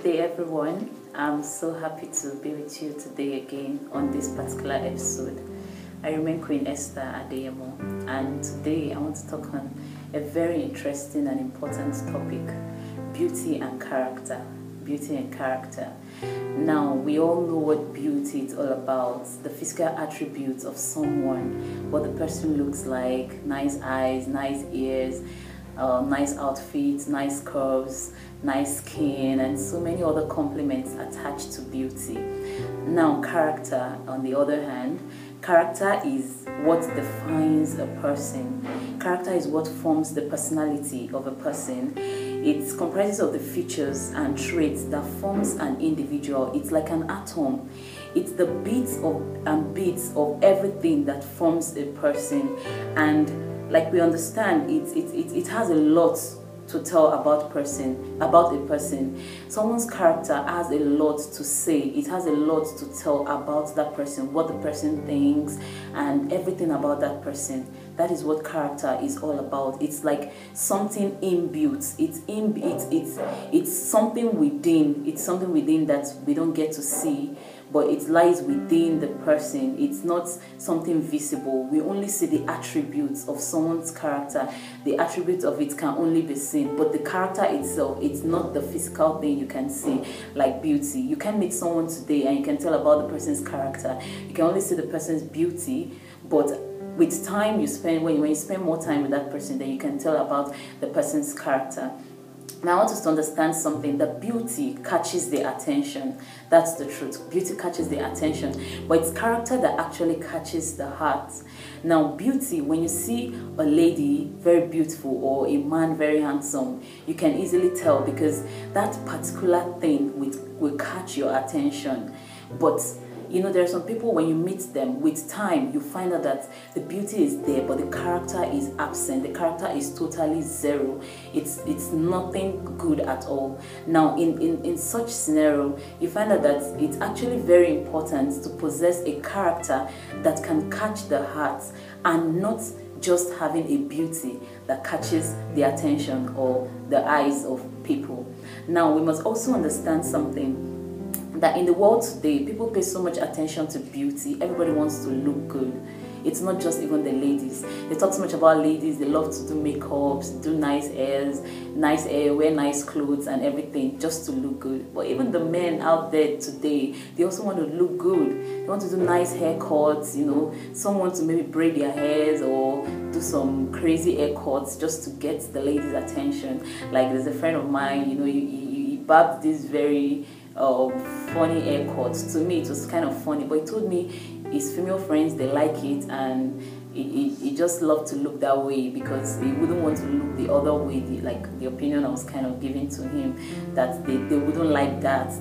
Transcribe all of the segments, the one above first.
day, everyone. I'm so happy to be with you today again on this particular episode. I remain Queen Esther Adeyemo, and today I want to talk on a very interesting and important topic: beauty and character. Beauty and character. Now, we all know what beauty is all about, the physical attributes of someone, what the person looks like: nice eyes, nice ears, nice outfits, nice curves, nice skin, and so many other compliments attached to beauty. Now, character, on the other hand, character is what defines a person. Character is what forms the personality of a person. It comprises of the features and traits that forms an individual. It's like an atom. It's the bits of everything that forms a person. And like we understand, it has a lot to tell about a person. Someone's character has a lot to say. It has a lot to tell about that person, what the person thinks, and everything about that person. That is what character is all about. It's like something inbuilt. It's something within. It's something within that we don't get to see, but it lies within the person. It's not something visible. We only see the attributes of someone's character. The attributes of it can only be seen, but the character itself, it's not the physical thing you can see, like beauty. You can meet someone today and you can tell about the person's character. You can only see the person's beauty, but with time you spend, when you spend more time with that person, then you can tell about the person's character. Now, I want us to understand something, that beauty catches the attention. That's the truth. Beauty catches the attention, but it's character that actually catches the heart. Now, beauty, when you see a lady very beautiful or a man very handsome, you can easily tell, because that particular thing will catch your attention. But you know, there are some people, when you meet them, with time, you find out that the beauty is there, but the character is absent. The character is totally zero. It's nothing good at all. Now, in such scenario, you find out that it's actually very important to possess a character that can catch the heart, and not just having a beauty that catches the attention or the eyes of people. Now, we must also understand something, that in the world today, people pay so much attention to beauty. Everybody wants to look good. It's not just even the ladies. They talk so much about ladies. They love to do makeups, do nice hair, wear nice clothes and everything just to look good. But even the men out there today, they also want to look good. They want to do nice haircuts, you know. Some want to maybe braid their hairs or do some crazy haircuts just to get the ladies' attention. Like, there's a friend of mine, you know, he barbed this very funny haircut. To me, it was kind of funny, but he told me his female friends, they like it, and he just loved to look that way, because he wouldn't want to look the other way. Like the opinion I was kind of giving to him, that they wouldn't like that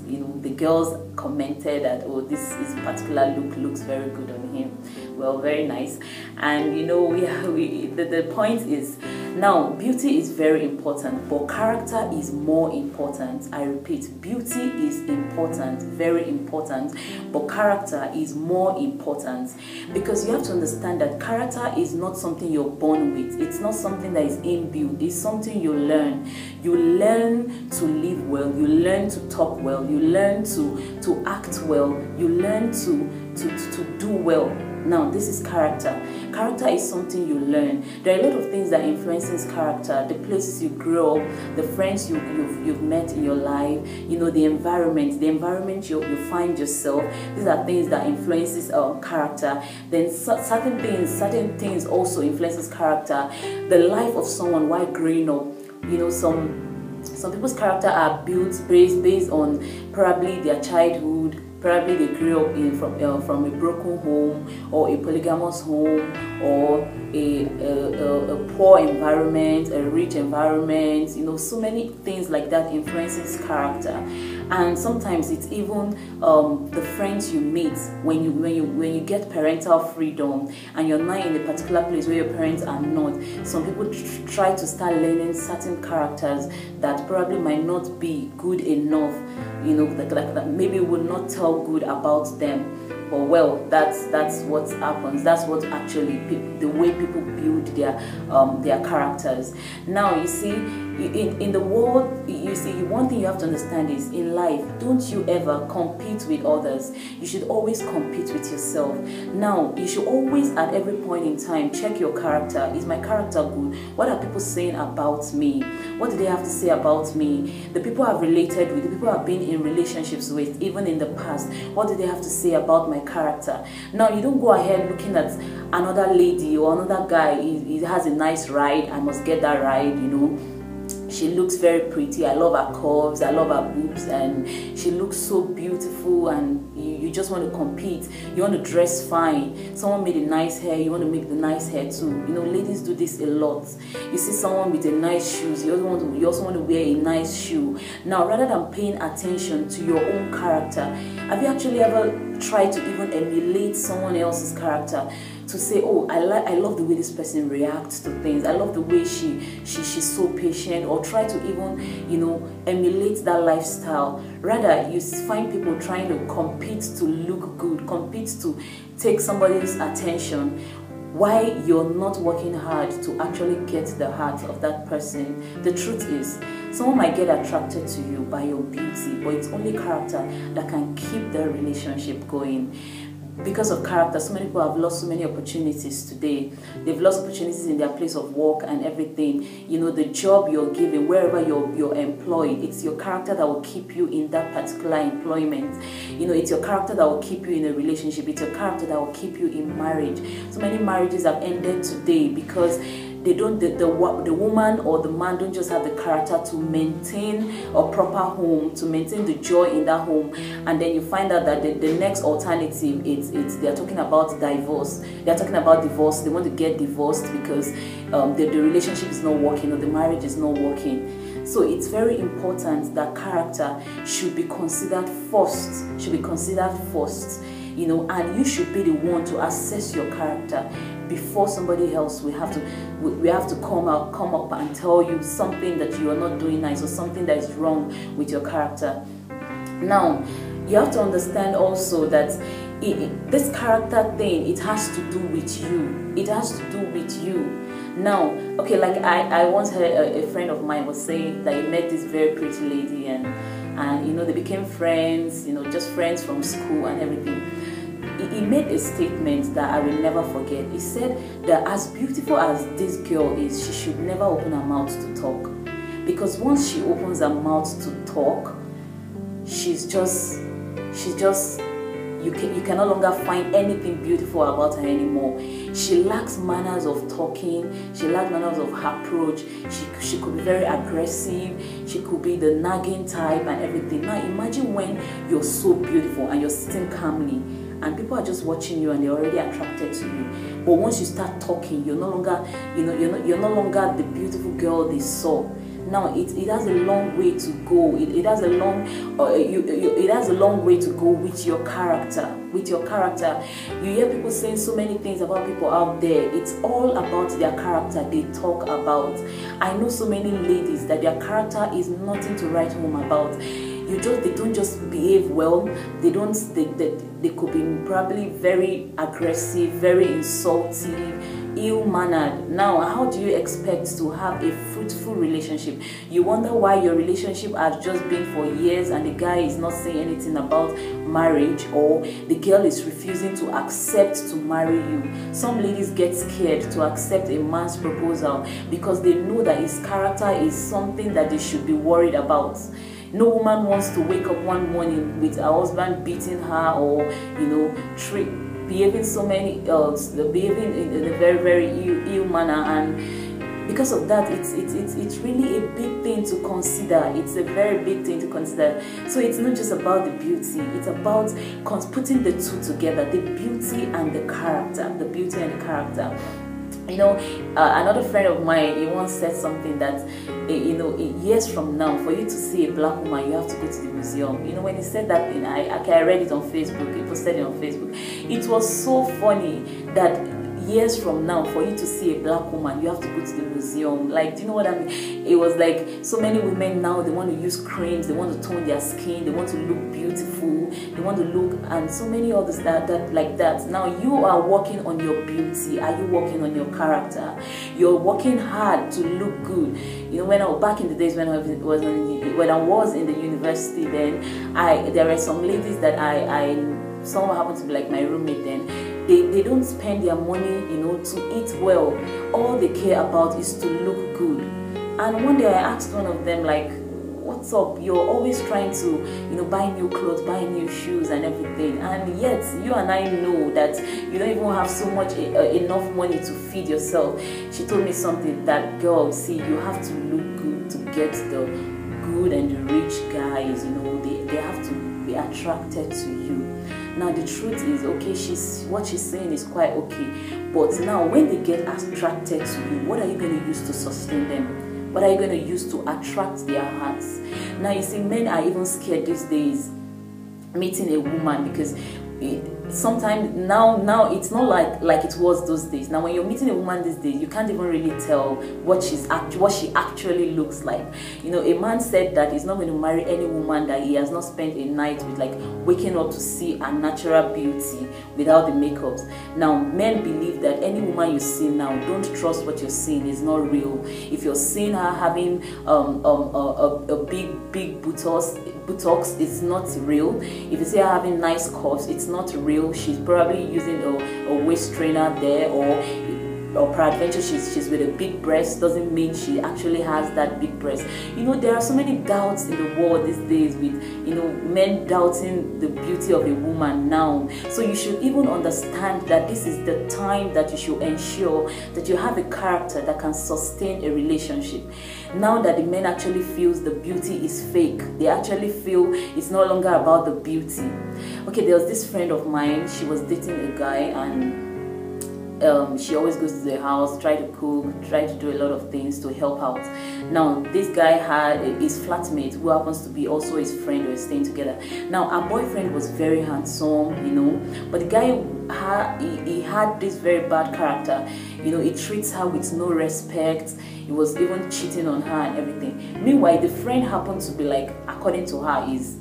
you know, the girls commented that, oh, this particular look looks very good on him. Well, very nice. And you know, the point is, now, beauty is very important, but character is more important. I repeat, beauty is important, very important, but character is more important, because you have to understand that character is not something you're born with. It's not something that is inbuilt. It's something you learn. You learn to live well. You learn to talk well. You learn to act well. You learn to do well. Now, this is character. Character is something you learn. There are a lot of things that influences character: the places you grow up, the friends you've met in your life, you know, the environment you find yourself. These are things that influences character. Then certain things also influences character. The life of someone while growing up, you know, some people's character are built based on probably their childhood. Probably they grew up from a broken home, or a polygamous home, or a poor environment, a rich environment. You know, so many things like that influences character. And sometimes it's even the friends you meet when you get parental freedom, and you're not in a particular place where your parents are not. Some people try to start learning certain characters that probably might not be good enough. You know, that maybe will not tell good about them. But well, that's what happens. That's what actually the way people build their characters. Now, you see, in the world, you see, one thing you have to understand is in life, don't you ever compete with others. You should always compete with yourself. Now, you should always, at every point in time, check your character. Is my character good? What are people saying about me? What do they have to say about me? The people I've related with, the people I've been in relationships with, even in the past, what do they have to say about my character? Now, you don't go ahead looking at another lady or another guy. He has a nice ride. I must get that ride, you know. She looks very pretty. I love her curves, I love her boobs, and she looks so beautiful, and you just want to compete. You want to dress fine. Someone made a nice hair, you want to make the nice hair too. You know, ladies do this a lot. You see someone with a nice shoes, you also want to wear a nice shoe. Now, rather than paying attention to your own character, have you actually ever tried to even emulate someone else's character? To say, oh, I love the way this person reacts to things. I love the way she's so patient, or try to even, you know, emulate that lifestyle. Rather, you find people trying to compete to look good, compete to take somebody's attention. Why you're not working hard to actually get the heart of that person. The truth is, someone might get attracted to you by your beauty, but it's only character that can keep the relationship going. Because of character, so many people have lost so many opportunities today. They've lost opportunities in their place of work and everything. You know, the job you're given, wherever you're employed, it's your character that will keep you in that particular employment. You know, it's your character that will keep you in a relationship. It's your character that will keep you in marriage. So many marriages have ended today because they don't, the woman or the man don't just have the character to maintain a proper home, to maintain the joy in that home, and then you find out that the next alternative, they're talking about divorce. They're talking about divorce. They want to get divorced because the relationship is not working, or the marriage is not working. So it's very important that character should be considered first. You know, and you should be the one to assess your character before somebody else. We have to come up and tell you something that you are not doing nice, or something that is wrong with your character. Now, you have to understand also that this character thing, it has to do with you. It has to do with you. Now, okay, like I once heard a friend of mine was saying that he met this very pretty lady, and you know, they became friends, you know, just friends from school and everything. He made a statement that I will never forget. He said that as beautiful as this girl is, she should never open her mouth to talk. Because once she opens her mouth to talk, you can no longer find anything beautiful about her anymore. She lacks manners of talking. She lacks manners of approach. She could be very aggressive. She could be the nagging type and everything. Now imagine when you're so beautiful and you're sitting calmly, and people are just watching you and they're already attracted to you. But once you start talking, you're no longer, you know, you're no longer the beautiful girl they saw. Now it has a long way to go. It has a long way to go with your character. With your character, you hear people saying so many things about people out there. It's all about their character they talk about. I know so many ladies that their character is nothing to write home about. They don't just behave well. They could be probably very aggressive, very insultive, ill-mannered. Now, how do you expect to have a fruitful relationship? You wonder why your relationship has just been for years and the guy is not saying anything about marriage, or the girl is refusing to accept to marry you. Some ladies get scared to accept a man's proposal because they know that his character is something that they should be worried about. No woman wants to wake up one morning with her husband beating her, or you know, behaving in a very, very ill manner, and because of that, it's really a big thing to consider. It's a very big thing to consider. So it's not just about the beauty; it's about putting the two together: the beauty and the character. The beauty and the character. You know, another friend of mine, he once said something that, you know, years from now, for you to see a black woman, you have to go to the museum. You know, when he said that thing, I read it on Facebook. He posted it on Facebook. It was so funny that years from now, for you to see a black woman, you have to go to the museum. Like, do you know what I mean? It was like so many women now, they want to use creams, they want to tone their skin, they want to look beautiful, they want to look, and so many others that like that. Now you are working on your beauty. Are you working on your character? You're working hard to look good. You know, when back in the days when I was in the university, then there were some ladies that some happened to be like my roommate then. They don't spend their money, you know, to eat well. All they care about is to look good. And one day I asked one of them, like, what's up? You're always trying to, you know, buy new clothes, buy new shoes and everything, and yet you and I know that you don't even have so much enough money to feed yourself. She told me something that, girl, see, you have to look good to get the good and the rich guys, you know, they have to be attracted to you. Now the truth is, okay, what she's saying is quite okay, but now when they get attracted to you, what are you going to use to sustain them? What are you going to use to attract their hearts? Now you see, men are even scared these days meeting a woman, because sometimes now it's not like it was those days. Now when you're meeting a woman these days, you can't even really tell what she actually looks like. You know, a man said that he's not going to marry any woman that he has not spent a night with, like waking up to see a natural beauty without the makeups. Now men believe that any woman you see now, don't trust what you're seeing, is not real. If you're seeing her having a big buttocks, it's not real. If you see her having nice curves, it's not real. She's probably using a waist trainer there, or peradventure she's with a big breast. Doesn't mean she actually has that big breast. You know, there are so many doubts in the world these days, with, you know, men doubting the beauty of a woman now. So you should even understand that this is the time that you should ensure that you have a character that can sustain a relationship. Now that the men actually feels the beauty is fake, they actually feel it's no longer about the beauty. Okay, there was this friend of mine, she was dating a guy, and she always goes to the house, try to cook, try to do a lot of things to help out. Now this guy had his flatmate, who happens to be also his friend, who were staying together. Now our boyfriend was very handsome, you know, but the guy he had this very bad character. You know, he treats her with no respect. He was even cheating on her and everything. Meanwhile, the friend happened to be, like, according to her, is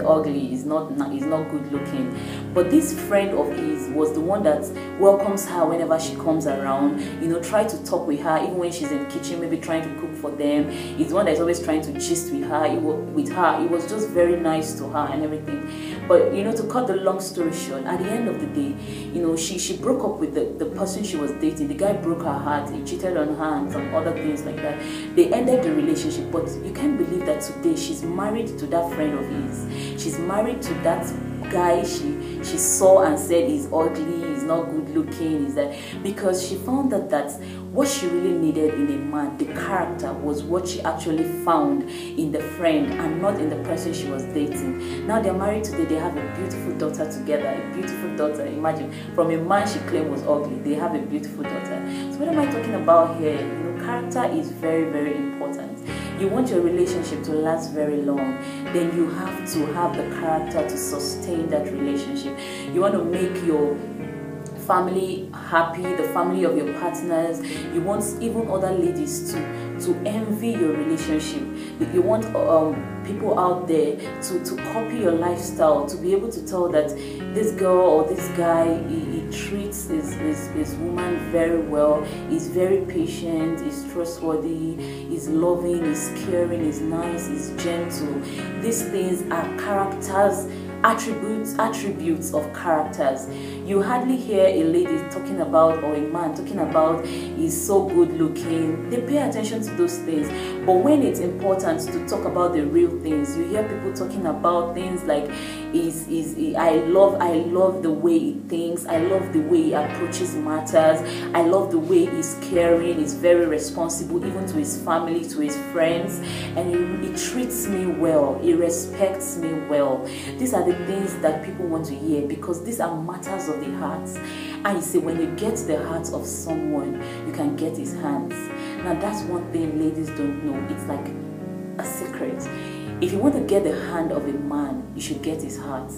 ugly, is not good looking. But this friend of his was the one that welcomes her whenever she comes around. You know, try to talk with her even when she's in the kitchen, maybe trying to cook for them. He's the one that's always trying to gist with her. He was just very nice to her and everything. But, you know, to cut the long story short, at the end of the day, you know, she broke up with the person she was dating. The guy broke her heart. He cheated on her and some other things like that. They ended the relationship, but you can't believe that today she's married to that friend of his. She's married to that guy she saw and said he's ugly, he's not good looking, is that because she found that what she really needed in a man, the character, was what she actually found in the friend and not in the person she was dating. Now they're married today, they have a beautiful daughter together, a beautiful daughter. Imagine, from a man she claimed was ugly, they have a beautiful daughter. So what am I talking about here? You know, character is very, very important. You want your relationship to last very long, then you have to have the character to sustain that relationship. You want to make your family happy, the family of your partners. You want even other ladies to envy your relationship. You want people out there to copy your lifestyle, to be able to tell that this girl or this guy, he treats his woman very well, he's very patient, he's trustworthy, he's loving, he's caring, he's nice, he's gentle. These things are characters, attributes of characters. You hardly hear a lady talking about, or a man talking about, he's so good looking. They pay attention to those things, but when it's important to talk about the real things, you hear people talking about things like, I love the way he thinks, I love the way he approaches matters, I love the way he's caring, he's very responsible even to his family, to his friends, and he treats me well, he respects me well. These are the things that people want to hear, because these are matters of the heart. And you see, when you get the heart of someone, you can get his hands. Now that's one thing ladies don't know. It's like a secret. If you want to get the hand of a man, you should get his heart.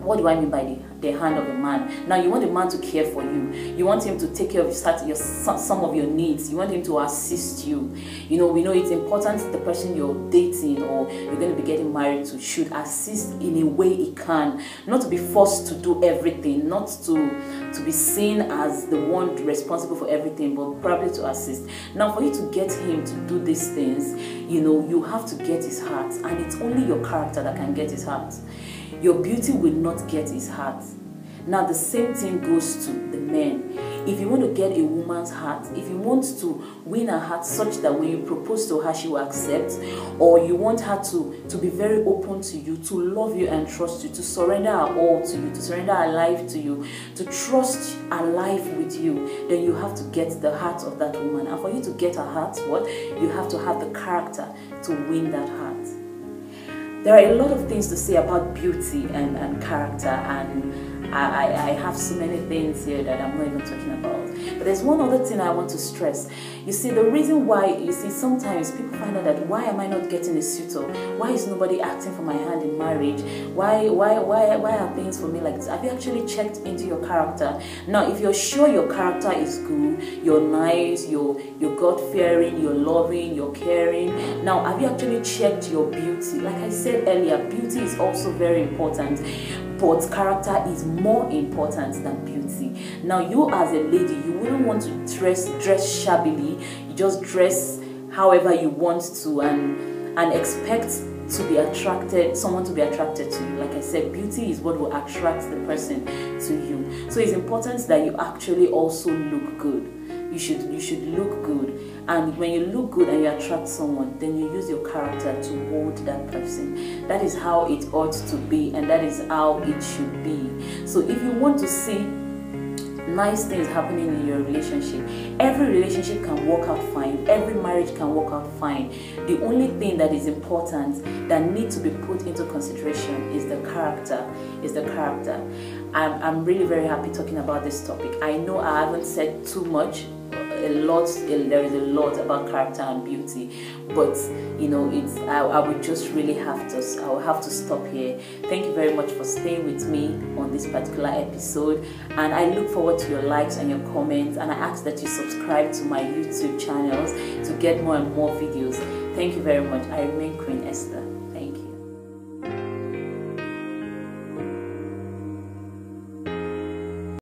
What do I mean by the hand of a man. Now you want the man to care for you. You want him to take care of some of your needs. You want him to assist you. You know, we know it's important the person you're dating or you're going to be getting married to should assist in a way he can. Not to be forced to do everything, not to be seen as the one responsible for everything, but probably to assist. Now for you to get him to do these things, you know, you have to get his heart, and it's only your character that can get his heart. Your beauty will not get his heart. Now the same thing goes to the men. If you want to get a woman's heart, if you want to win her heart such that when you propose to her she will accept, or you want her to be very open to you, to love you and trust you, to surrender her all to you, to surrender her life to you, to trust her life with you, then you have to get the heart of that woman. And for you to get her heart, what? You have to have the character to win that heart. There are a lot of things to say about beauty and character, and I have so many things here that I'm not even talking about. But there's one other thing I want to stress. You see, the reason why, sometimes people find out that why am I not getting a suitor? Why is nobody asking for my hand in marriage? Why are things for me like this? Have you actually checked into your character? Now, if you're sure your character is good, you're nice, you're God-fearing, you're loving, you're caring. Now, have you actually checked your beauty? Like I said earlier, beauty is also very important, but character is more important than beauty. Now, you as a lady, you wouldn't want to dress shabbily. You just dress however you want to and expect someone to be attracted to you. Like I said, beauty is what will attract the person to you. So it's important that you actually also look good. You should look good, and when you look good and you attract someone, then you use your character to hold that person. That is how it ought to be, and that is how it should be. So if you want to see nice things happening in your relationship, every relationship can work out fine, every marriage can work out fine. The only thing that is important that needs to be put into consideration is the character. I'm really very happy talking about this topic. I know I haven't said too much. There is a lot about character and beauty, but you know, I would just really I will have to stop here. Thank you very much for staying with me on this particular episode, and I look forward to your likes and your comments, and I ask that you subscribe to my YouTube channels to get more and more videos. Thank you very much. I remain Queen Esther. Thank you.